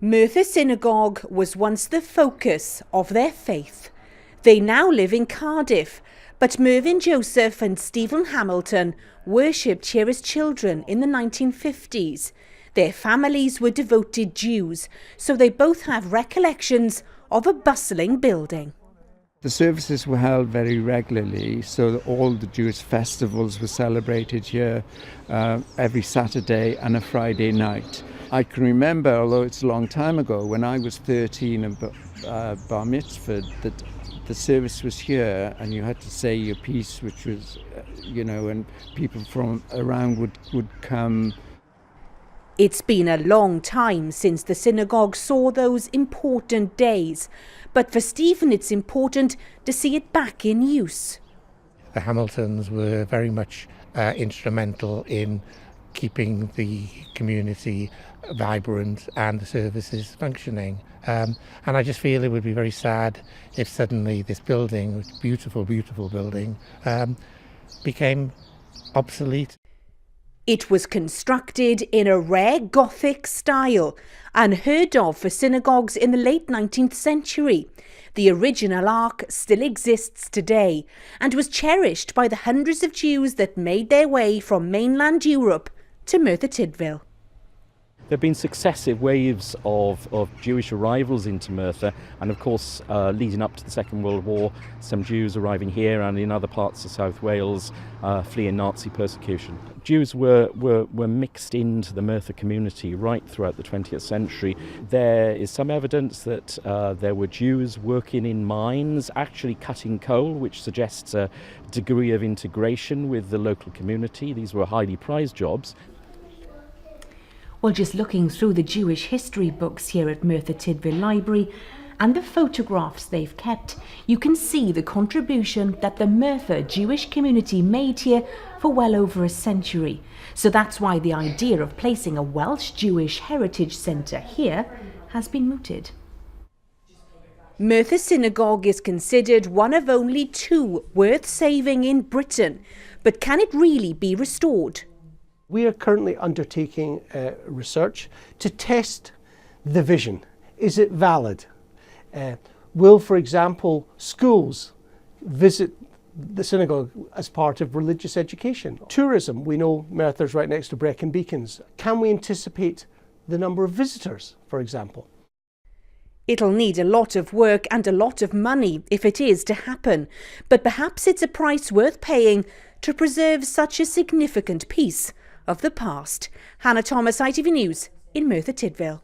Merthyr Synagogue was once the focus of their faith. They now live in Cardiff, but Mervyn Joseph and Stephen Hamilton worshipped here as children in the 1950s. Their families were devoted Jews, so they both have recollections of a bustling building. The services were held very regularly, so that all the Jewish festivals were celebrated here every Saturday and a Friday night. I can remember, although it's a long time ago, when I was 13 and bar mitzvah, that the service was here and you had to say your piece, which was, and people from around would come. It's been a long time since the synagogue saw those important days, but for Stephen it's important to see it back in use. The Hamiltons were very much instrumental in keeping the community vibrant and the services functioning. And I just feel it would be very sad if suddenly this building, this beautiful, beautiful building, became obsolete. It was constructed in a rare Gothic style, unheard of for synagogues in the late 19th century. The original ark still exists today and was cherished by the hundreds of Jews that made their way from mainland Europe to Merthyr Tydfil. There have been successive waves of Jewish arrivals into Merthyr, and of course leading up to the Second World War, some Jews arriving here and in other parts of South Wales fleeing Nazi persecution. Jews were mixed into the Merthyr community right throughout the 20th century. There is some evidence that there were Jews working in mines, actually cutting coal, which suggests a degree of integration with the local community. These were highly prized jobs. Well, just looking through the Jewish history books here at Merthyr Tydfil Library and the photographs they've kept, you can see the contribution that the Merthyr Jewish community made here for well over a century. So that's why the idea of placing a Welsh Jewish heritage centre here has been mooted. Merthyr Synagogue is considered one of only two worth saving in Britain, but can it really be restored? We are currently undertaking research to test the vision. Is it valid? Will, for example, schools visit the synagogue as part of religious education? Tourism, we know Merthyr's right next to Brecon Beacons. Can we anticipate the number of visitors, for example? It'll need a lot of work and a lot of money if it is to happen, but perhaps it's a price worth paying to preserve such a significant piece of the past. Hannah Thomas, ITV News in Merthyr Tydfil.